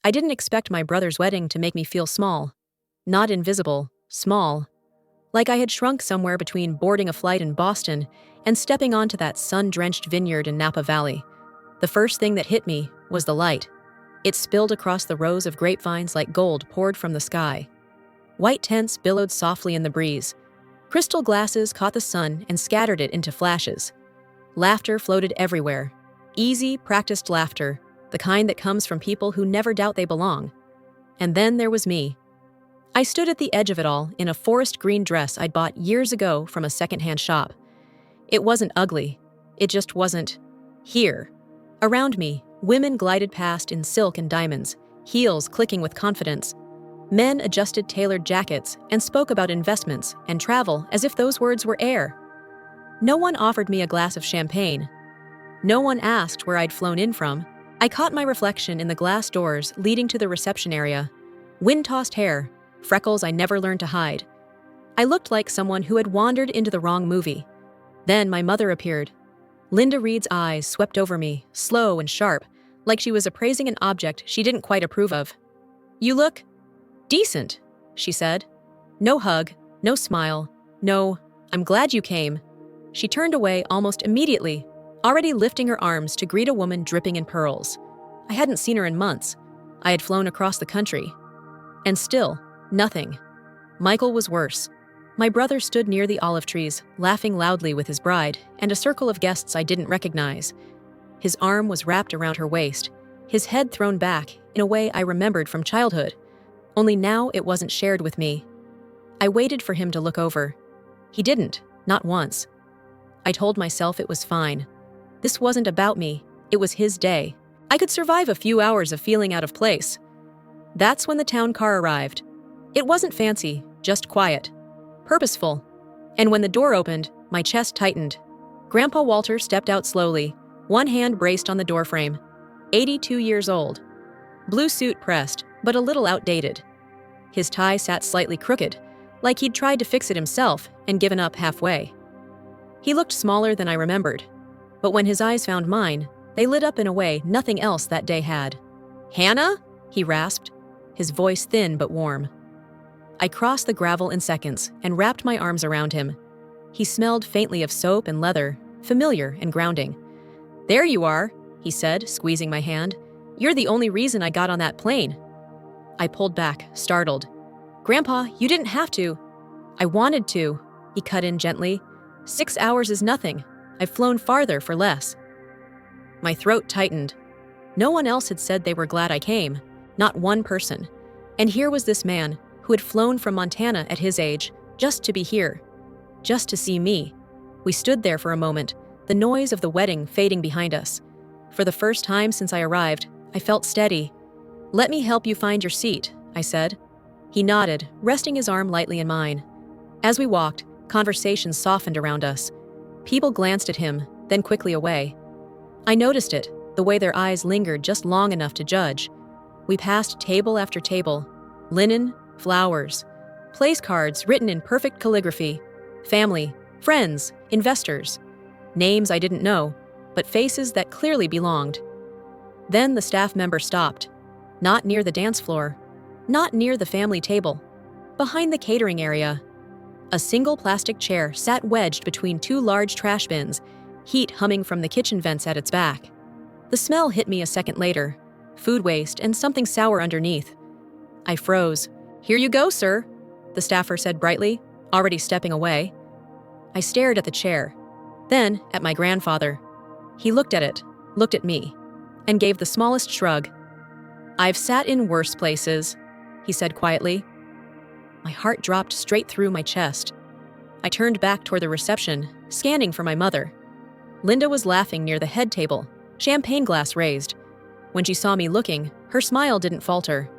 I didn't expect my brother's wedding to make me feel small. Not invisible, small. Like I had shrunk somewhere between boarding a flight in Boston and stepping onto that sun-drenched vineyard in Napa Valley. The first thing that hit me was the light. It spilled across the rows of grapevines like gold poured from the sky. White tents billowed softly in the breeze. Crystal glasses caught the sun and scattered it into flashes. Laughter floated everywhere. Easy, practiced laughter, the kind that comes from people who never doubt they belong. And then there was me. I stood at the edge of it all in a forest green dress I'd bought years ago from a secondhand shop. It wasn't ugly. It just wasn't here. Around me, women glided past in silk and diamonds, heels clicking with confidence. Men adjusted tailored jackets and spoke about investments and travel as if those words were air. No one offered me a glass of champagne. No one asked where I'd flown in from. I caught my reflection in the glass doors leading to the reception area. Wind-tossed hair, freckles I never learned to hide. I looked like someone who had wandered into the wrong movie. Then my mother appeared. Linda Reed's eyes swept over me, slow and sharp, like she was appraising an object she didn't quite approve of. "You look decent," she said. No hug, no smile, no, "I'm glad you came." She turned away almost immediately, already lifting her arms to greet a woman dripping in pearls. I hadn't seen her in months. I had flown across the country. And still, nothing. Michael was worse. My brother stood near the olive trees, laughing loudly with his bride and a circle of guests I didn't recognize. His arm was wrapped around her waist, his head thrown back in a way I remembered from childhood. Only now it wasn't shared with me. I waited for him to look over. He didn't, not once. I told myself it was fine. This wasn't about me. It was his day. I could survive a few hours of feeling out of place. That's when the town car arrived. It wasn't fancy, just quiet. Purposeful. And when the door opened, my chest tightened. Grandpa Walter stepped out slowly, one hand braced on the doorframe. 82 years old. Blue suit pressed, but a little outdated. His tie sat slightly crooked, like he'd tried to fix it himself and given up halfway. He looked smaller than I remembered, but when his eyes found mine, they lit up in a way nothing else that day had. "Hannah?" he rasped, his voice thin but warm. I crossed the gravel in seconds and wrapped my arms around him. He smelled faintly of soap and leather, familiar and grounding. "There you are," he said, squeezing my hand. "You're the only reason I got on that plane." I pulled back, startled. "Grandpa, you didn't have to." "I wanted to," he cut in gently. 6 hours is nothing. I've flown farther for less." My throat tightened. No one else had said they were glad I came. Not one person. And here was this man, who had flown from Montana at his age, just to be here. Just to see me. We stood there for a moment, the noise of the wedding fading behind us. For the first time since I arrived, I felt steady. "Let me help you find your seat," I said. He nodded, resting his arm lightly in mine. As we walked, conversations softened around us. People glanced at him, then quickly away. I noticed it, the way their eyes lingered just long enough to judge. We passed table after table. Linen, flowers, place cards written in perfect calligraphy. Family, friends, investors. Names I didn't know, but faces that clearly belonged. Then the staff member stopped. Not near the dance floor. Not near the family table. Behind the catering area. A single plastic chair sat wedged between two large trash bins, heat humming from the kitchen vents at its back. The smell hit me a second later. Food waste and something sour underneath. I froze. "Here you go, sir," the staffer said brightly, already stepping away. I stared at the chair, then at my grandfather. He looked at it, looked at me, and gave the smallest shrug. "I've sat in worse places," he said quietly. My heart dropped straight through my chest. I turned back toward the reception, scanning for my mother. Linda was laughing near the head table, champagne glass raised. When she saw me looking, her smile didn't falter.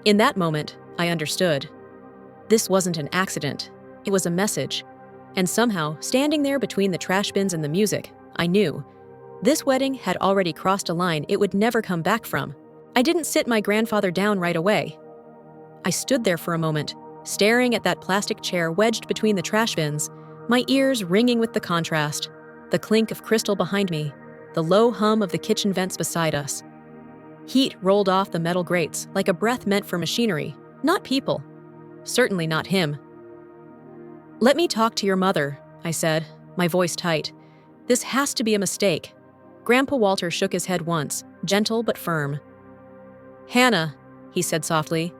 In that moment, I understood. This wasn't an accident. It was a message. And somehow, standing there between the trash bins and the music, I knew. This wedding had already crossed a line it would never come back from. I didn't sit my grandfather down right away. I stood there for a moment, staring at that plastic chair wedged between the trash bins, my ears ringing with the contrast, the clink of crystal behind me, the low hum of the kitchen vents beside us. Heat rolled off the metal grates like a breath meant for machinery, not people. Certainly not him. "Let me talk to your mother," I said, my voice tight. "This has to be a mistake." Grandpa Walter shook his head once, gentle but firm. "Hannah," he said softly,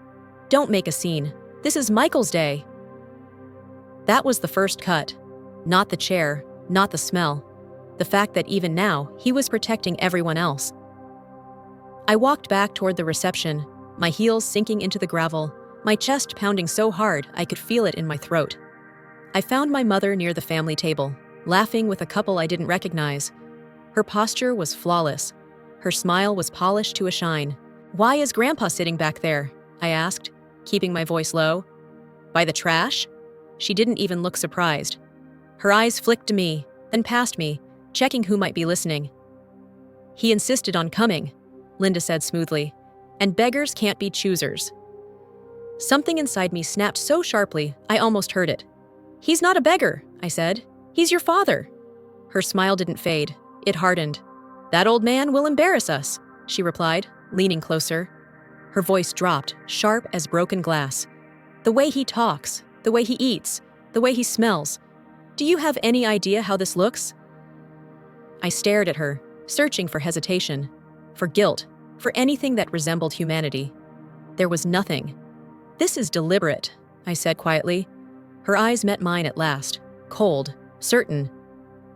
"don't make a scene. This is Michael's day." That was the first cut. Not the chair, not the smell. The fact that even now, he was protecting everyone else. I walked back toward the reception, my heels sinking into the gravel, my chest pounding so hard I could feel it in my throat. I found my mother near the family table, laughing with a couple I didn't recognize. Her posture was flawless. Her smile was polished to a shine. "Why is Grandpa sitting back there?" I asked, keeping my voice low. "By the trash?" She didn't even look surprised. Her eyes flicked to me, then past me, checking who might be listening. "He insisted on coming," Linda said smoothly, "and beggars can't be choosers." Something inside me snapped so sharply, I almost heard it. "He's not a beggar," I said. "He's your father." Her smile didn't fade. It hardened. "That old man will embarrass us," she replied, leaning closer. Her voice dropped, sharp as broken glass. "The way he talks, the way he eats, the way he smells. Do you have any idea how this looks?" I stared at her, searching for hesitation, for guilt, for anything that resembled humanity. There was nothing. "This is deliberate," I said quietly. Her eyes met mine at last, cold, certain.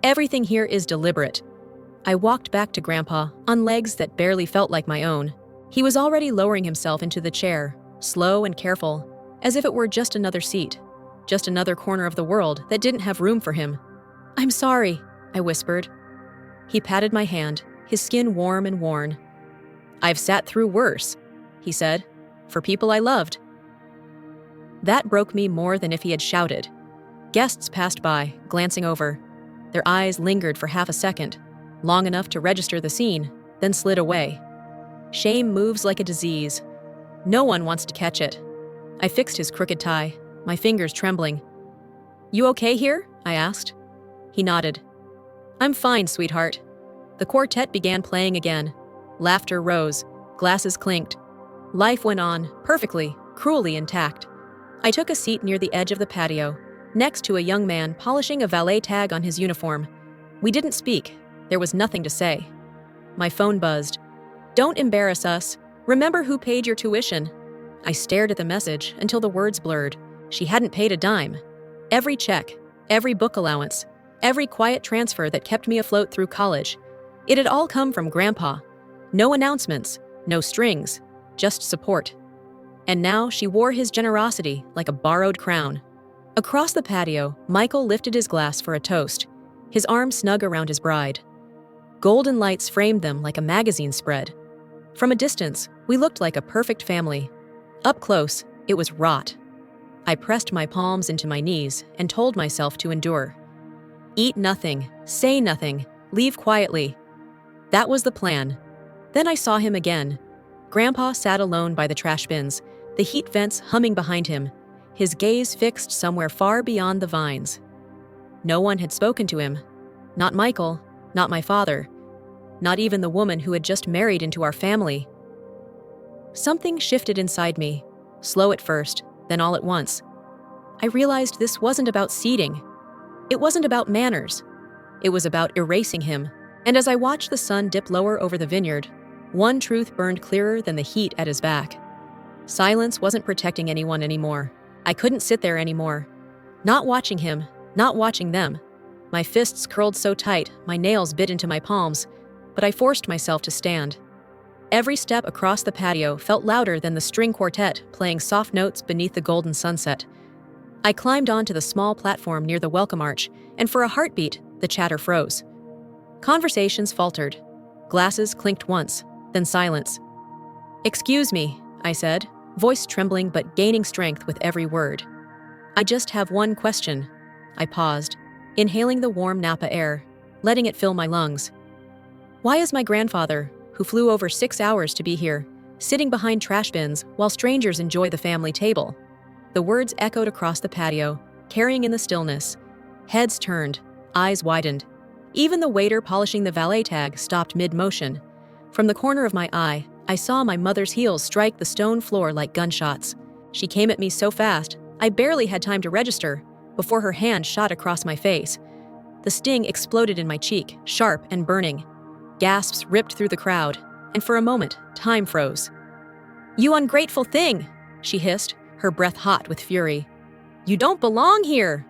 "Everything here is deliberate." I walked back to Grandpa, on legs that barely felt like my own. He was already lowering himself into the chair, slow and careful, as if it were just another seat, just another corner of the world that didn't have room for him. "I'm sorry," I whispered. He patted my hand, his skin warm and worn. "I've sat through worse," he said, "for people I loved." That broke me more than if he had shouted. Guests passed by, glancing over. Their eyes lingered for half a second, long enough to register the scene, then slid away. Shame moves like a disease. No one wants to catch it. I fixed his crooked tie, my fingers trembling. "You okay here?" I asked. He nodded. "I'm fine, sweetheart." The quartet began playing again. Laughter rose, glasses clinked. Life went on, perfectly, cruelly intact. I took a seat near the edge of the patio, next to a young man polishing a valet tag on his uniform. We didn't speak. There was nothing to say. My phone buzzed. "Don't embarrass us. Remember who paid your tuition." I stared at the message until the words blurred. She hadn't paid a dime. Every check, every book allowance, every quiet transfer that kept me afloat through college. It had all come from Grandpa. No announcements, no strings, just support. And now she wore his generosity like a borrowed crown. Across the patio, Michael lifted his glass for a toast, his arm snug around his bride. Golden lights framed them like a magazine spread. From a distance, we looked like a perfect family. Up close, it was rot. I pressed my palms into my knees and told myself to endure. Eat nothing, say nothing, leave quietly. That was the plan. Then I saw him again. Grandpa sat alone by the trash bins, the heat vents humming behind him, his gaze fixed somewhere far beyond the vines. No one had spoken to him. Not Michael, not my father, not even the woman who had just married into our family. Something shifted inside me, slow at first, then all at once. I realized this wasn't about seating. It wasn't about manners. It was about erasing him. And as I watched the sun dip lower over the vineyard, one truth burned clearer than the heat at his back. Silence wasn't protecting anyone anymore. I couldn't sit there anymore. Not watching him, not watching them. My fists curled so tight, my nails bit into my palms, but I forced myself to stand. Every step across the patio felt louder than the string quartet playing soft notes beneath the golden sunset. I climbed onto the small platform near the welcome arch, and for a heartbeat, the chatter froze. Conversations faltered. Glasses clinked once, then silence. "Excuse me," I said, voice trembling but gaining strength with every word. "I just have one question." I paused, inhaling the warm Napa air, letting it fill my lungs. "Why is my grandfather, who flew over 6 hours to be here, sitting behind trash bins while strangers enjoy the family table?" The words echoed across the patio, carrying in the stillness. Heads turned, eyes widened. Even the waiter polishing the valet tag stopped mid-motion. From the corner of my eye, I saw my mother's heels strike the stone floor like gunshots. She came at me so fast, I barely had time to register before her hand shot across my face. The sting exploded in my cheek, sharp and burning. Gasps ripped through the crowd, and for a moment, time froze. "You ungrateful thing!" she hissed, her breath hot with fury. "You don't belong here!"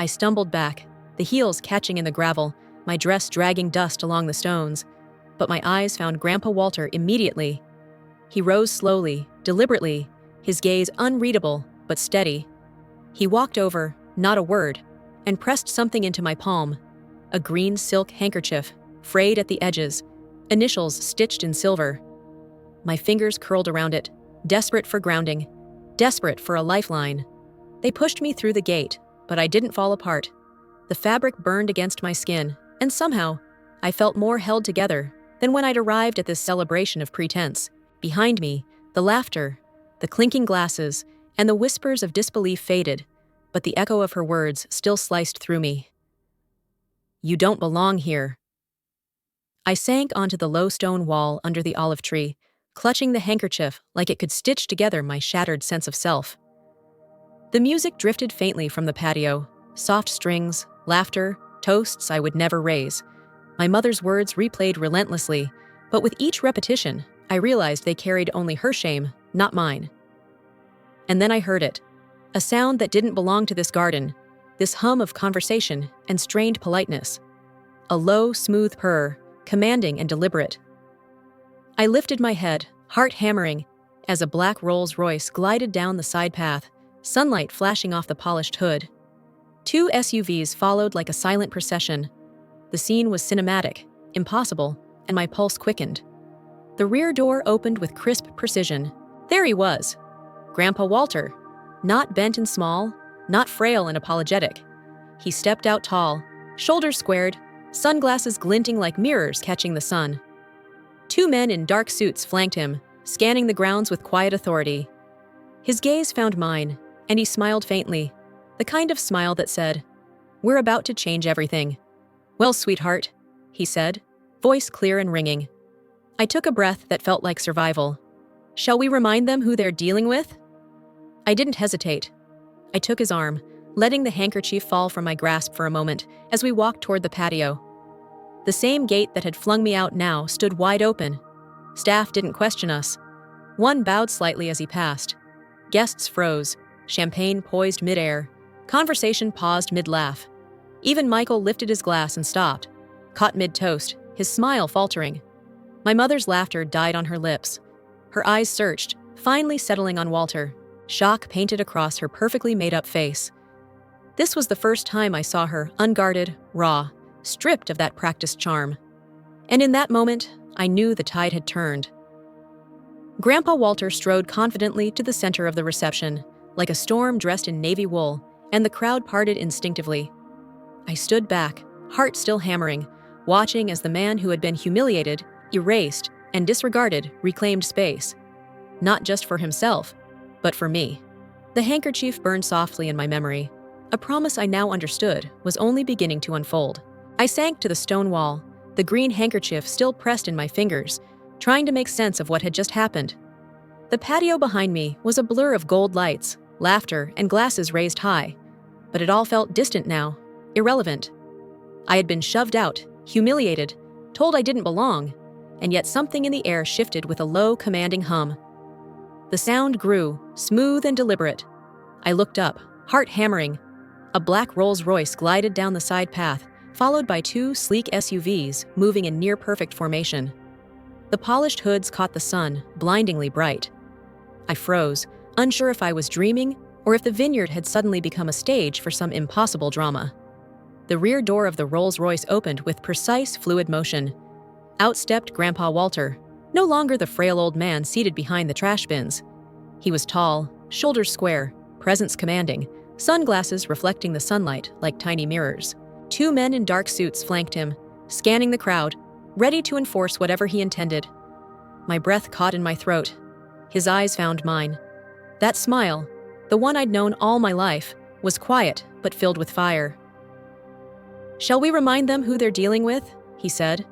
I stumbled back, the heels catching in the gravel, my dress dragging dust along the stones. But my eyes found Grandpa Walter immediately. He rose slowly, deliberately, his gaze unreadable but steady. He walked over, not a word, and pressed something into my palm. A green silk handkerchief, frayed at the edges, initials stitched in silver. My fingers curled around it, desperate for grounding, desperate for a lifeline. They pushed me through the gate, but I didn't fall apart. The fabric burned against my skin, and somehow, I felt more held together than when I'd arrived at this celebration of pretense. Behind me, the laughter, the clinking glasses, and the whispers of disbelief faded, but the echo of her words still sliced through me. "You don't belong here." I sank onto the low stone wall under the olive tree, clutching the handkerchief like it could stitch together my shattered sense of self. The music drifted faintly from the patio, soft strings, laughter, toasts I would never raise. My mother's words replayed relentlessly, but with each repetition, I realized they carried only her shame, not mine. And then I heard it, a sound that didn't belong to this garden, this hum of conversation and strained politeness. A low, smooth purr, commanding and deliberate. I lifted my head, heart hammering, as a black Rolls-Royce glided down the side path, sunlight flashing off the polished hood. 2 SUVs followed like a silent procession. The scene was cinematic, impossible, and my pulse quickened. The rear door opened with crisp precision. There he was, Grandpa Walter, not bent and small, not frail and apologetic. He stepped out tall, shoulders squared, sunglasses glinting like mirrors catching the sun. 2 men in dark suits flanked him, scanning the grounds with quiet authority. His gaze found mine, and he smiled faintly, the kind of smile that said, "We're about to change everything." "Well, sweetheart," he said, voice clear and ringing. I took a breath that felt like survival. "Shall we remind them who they're dealing with?" I didn't hesitate. I took his arm, letting the handkerchief fall from my grasp for a moment as we walked toward the patio. The same gate that had flung me out now stood wide open. Staff didn't question us. One bowed slightly as he passed. Guests froze, champagne poised midair, conversation paused mid-laugh. Even Michael lifted his glass and stopped, caught mid-toast, his smile faltering. My mother's laughter died on her lips. Her eyes searched, finally settling on Walter, shock painted across her perfectly made-up face. This was the first time I saw her unguarded, raw, stripped of that practiced charm. And in that moment, I knew the tide had turned. Grandpa Walter strode confidently to the center of the reception, like a storm dressed in navy wool, and the crowd parted instinctively. I stood back, heart still hammering, watching as the man who had been humiliated, erased, and disregarded reclaimed space. Not just for himself, but for me. The handkerchief burned softly in my memory. A promise I now understood was only beginning to unfold. I sank to the stone wall, the green handkerchief still pressed in my fingers, trying to make sense of what had just happened. The patio behind me was a blur of gold lights, laughter, and glasses raised high, but it all felt distant now, irrelevant. I had been shoved out, humiliated, told I didn't belong, and yet something in the air shifted with a low, commanding hum. The sound grew, smooth and deliberate. I looked up, heart hammering. A black Rolls-Royce glided down the side path, followed by 2 sleek SUVs moving in near-perfect formation. The polished hoods caught the sun, blindingly bright. I froze, unsure if I was dreaming or if the vineyard had suddenly become a stage for some impossible drama. The rear door of the Rolls-Royce opened with precise, fluid motion. Out stepped Grandpa Walter, no longer the frail old man seated behind the trash bins. He was tall, shoulders square, presence commanding, sunglasses reflecting the sunlight like tiny mirrors. 2 men in dark suits flanked him, scanning the crowd, ready to enforce whatever he intended. My breath caught in my throat. His eyes found mine. That smile, the one I'd known all my life, was quiet but filled with fire. "Shall we remind them who they're dealing with?" he said.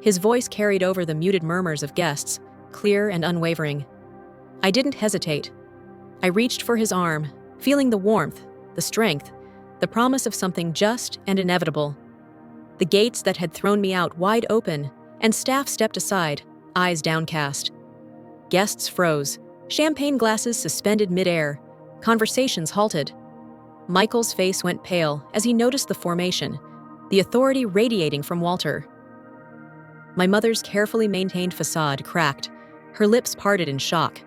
His voice carried over the muted murmurs of guests, clear and unwavering. I didn't hesitate. I reached for his arm, feeling the warmth, the strength, the promise of something just and inevitable. The gates that had thrown me out wide open, and staff stepped aside, eyes downcast. Guests froze, champagne glasses suspended midair, conversations halted. Michael's face went pale as he noticed the formation, the authority radiating from Walter. My mother's carefully maintained facade cracked, her lips parted in shock.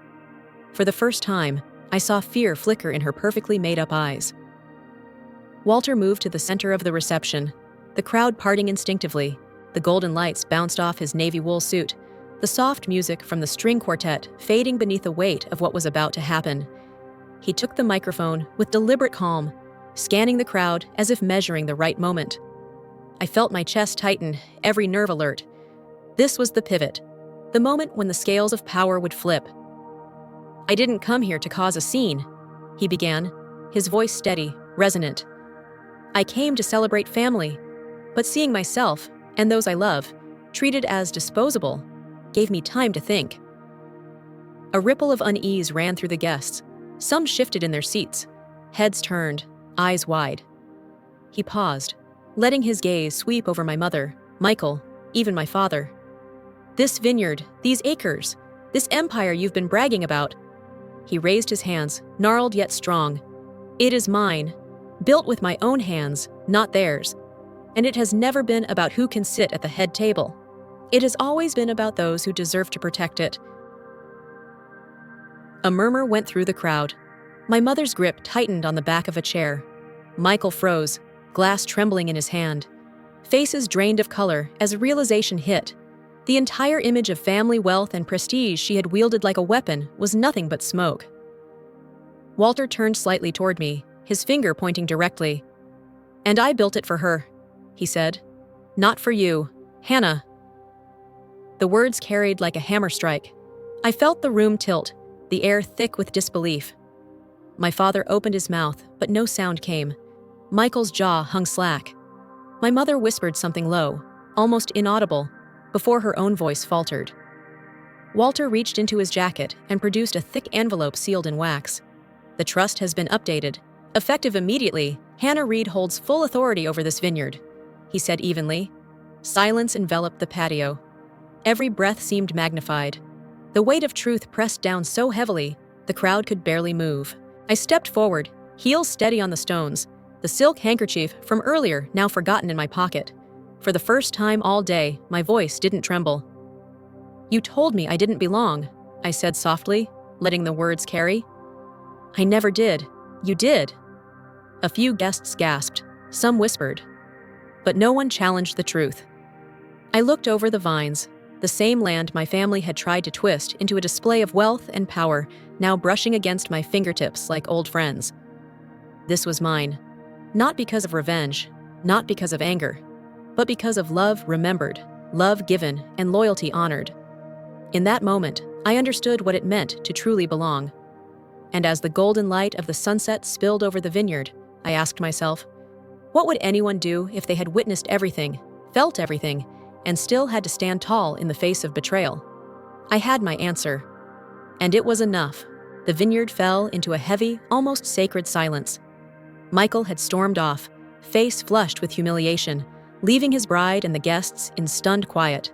For the first time, I saw fear flicker in her perfectly made-up eyes. Walter moved to the center of the reception, the crowd parting instinctively. The golden lights bounced off his navy wool suit, the soft music from the string quartet fading beneath the weight of what was about to happen. He took the microphone with deliberate calm, scanning the crowd as if measuring the right moment. I felt my chest tighten, every nerve alert. This was the pivot, the moment when the scales of power would flip. "I didn't come here to cause a scene," he began, his voice steady, resonant. "I came to celebrate family, but seeing myself, and those I love, treated as disposable, gave me time to think." A ripple of unease ran through the guests. Some shifted in their seats, heads turned, eyes wide. He paused, letting his gaze sweep over my mother, Michael, even my father. "This vineyard, these acres, this empire you've been bragging about." He raised his hands, gnarled yet strong. "It is mine, built with my own hands, not theirs. And it has never been about who can sit at the head table. It has always been about those who deserve to protect it." A murmur went through the crowd. My mother's grip tightened on the back of a chair. Michael froze, glass trembling in his hand. Faces drained of color as a realization hit. The entire image of family wealth and prestige she had wielded like a weapon was nothing but smoke. Walter turned slightly toward me, his finger pointing directly. "And I built it for her," he said. "Not for you, Hannah." The words carried like a hammer strike. I felt the room tilt, the air thick with disbelief. My father opened his mouth, but no sound came. Michael's jaw hung slack. My mother whispered something low, almost inaudible, before her own voice faltered. Walter reached into his jacket and produced a thick envelope sealed in wax. "The trust has been updated. Effective immediately, Hannah Reed holds full authority over this vineyard," he said evenly. Silence enveloped the patio. Every breath seemed magnified. The weight of truth pressed down so heavily, the crowd could barely move. I stepped forward, heels steady on the stones, the silk handkerchief from earlier now forgotten in my pocket. For the first time all day, my voice didn't tremble. "You told me I didn't belong," I said softly, letting the words carry. "I never did. You did." A few guests gasped, some whispered. But no one challenged the truth. I looked over the vines, the same land my family had tried to twist into a display of wealth and power, now brushing against my fingertips like old friends. This was mine, not because of revenge, not because of anger, but because of love remembered, love given, and loyalty honored. In that moment, I understood what it meant to truly belong. And as the golden light of the sunset spilled over the vineyard, I asked myself, what would anyone do if they had witnessed everything, felt everything, and still had to stand tall in the face of betrayal? I had my answer. And it was enough. The vineyard fell into a heavy, almost sacred silence. Michael had stormed off, face flushed with humiliation, leaving his bride and the guests in stunned quiet.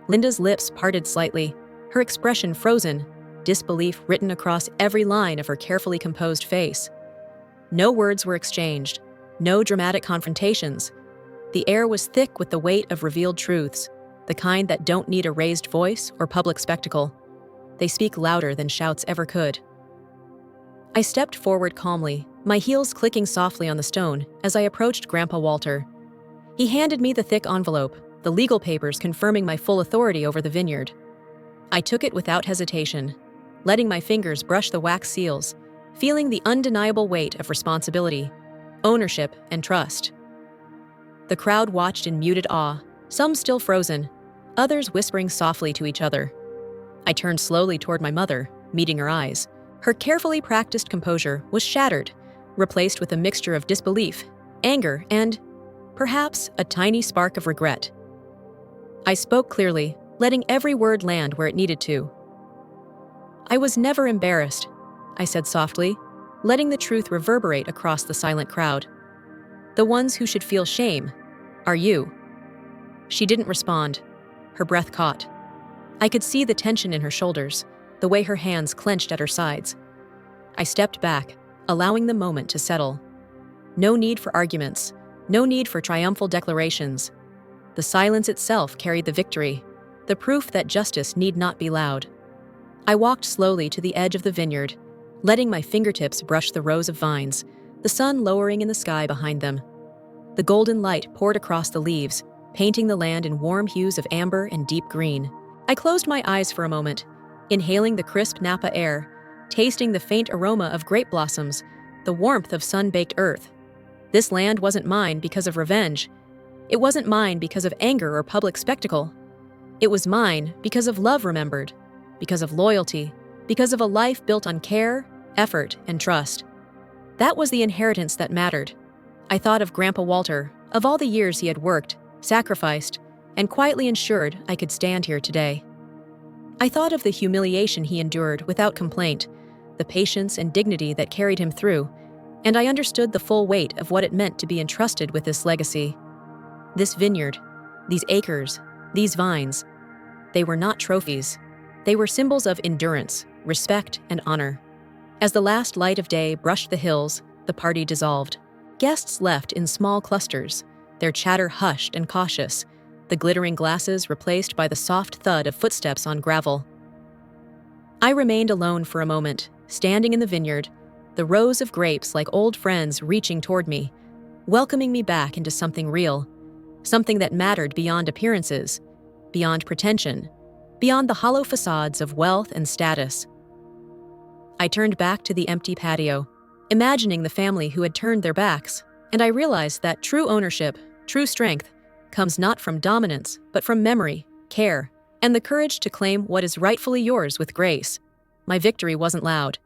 Linda's lips parted slightly, her expression frozen, disbelief written across every line of her carefully composed face. No words were exchanged, no dramatic confrontations. The air was thick with the weight of revealed truths, the kind that don't need a raised voice or public spectacle. They speak louder than shouts ever could. I stepped forward calmly, my heels clicking softly on the stone as I approached Grandpa Walter. He handed me the thick envelope, the legal papers confirming my full authority over the vineyard. I took it without hesitation, letting my fingers brush the wax seals, feeling the undeniable weight of responsibility, ownership, and trust. The crowd watched in muted awe, some still frozen, others whispering softly to each other. I turned slowly toward my mother, meeting her eyes. Her carefully practiced composure was shattered, replaced with a mixture of disbelief, anger, and, perhaps, a tiny spark of regret. I spoke clearly, letting every word land where it needed to. "I was never embarrassed," I said softly, letting the truth reverberate across the silent crowd. "The ones who should feel shame are you." She didn't respond. Her breath caught. I could see the tension in her shoulders, the way her hands clenched at her sides. I stepped back, allowing the moment to settle. No need for arguments, no need for triumphal declarations. The silence itself carried the victory, the proof that justice need not be loud. I walked slowly to the edge of the vineyard, letting my fingertips brush the rows of vines, the sun lowering in the sky behind them. The golden light poured across the leaves, painting the land in warm hues of amber and deep green. I closed my eyes for a moment, inhaling the crisp Napa air, tasting the faint aroma of grape blossoms, the warmth of sun-baked earth. This land wasn't mine because of revenge. It wasn't mine because of anger or public spectacle. It was mine because of love remembered, because of loyalty, because of a life built on care, effort, and trust. That was the inheritance that mattered. I thought of Grandpa Walter, of all the years he had worked, sacrificed, and quietly ensured I could stand here today. I thought of the humiliation he endured without complaint, the patience and dignity that carried him through, and I understood the full weight of what it meant to be entrusted with this legacy. This vineyard, these acres, these vines, they were not trophies. They were symbols of endurance, respect, and honor. As the last light of day brushed the hills, the party dissolved. Guests left in small clusters, their chatter hushed and cautious, the glittering glasses replaced by the soft thud of footsteps on gravel. I remained alone for a moment, standing in the vineyard, the rows of grapes like old friends reaching toward me, welcoming me back into something real, something that mattered beyond appearances, beyond pretension, beyond the hollow facades of wealth and status. I turned back to the empty patio, imagining the family who had turned their backs, and I realized that true ownership, true strength, comes not from dominance, but from memory, care, and the courage to claim what is rightfully yours with grace. My victory wasn't loud.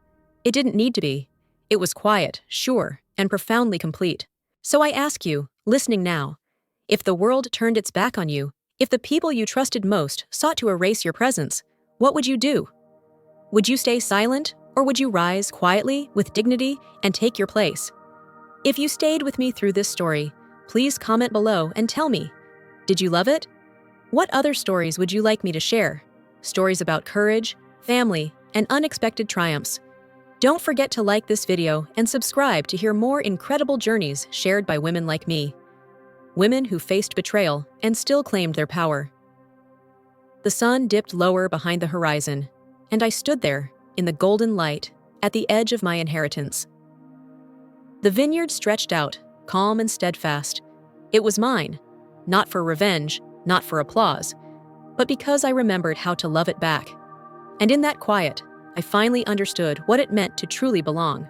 It didn't need to be. It was quiet, sure, and profoundly complete. So I ask you, listening now, if the world turned its back on you, if the people you trusted most sought to erase your presence, what would you do? Would you stay silent, or would you rise quietly, with dignity, and take your place? If you stayed with me through this story, please comment below and tell me, did you love it? What other stories would you like me to share? Stories about courage, family, and unexpected triumphs. Don't forget to like this video and subscribe to hear more incredible journeys shared by women like me. Women who faced betrayal and still claimed their power. The sun dipped lower behind the horizon, and I stood there, in the golden light, at the edge of my inheritance. The vineyard stretched out, calm and steadfast. It was mine, not for revenge, not for applause, but because I remembered how to love it back. And in that quiet, I finally understood what it meant to truly belong.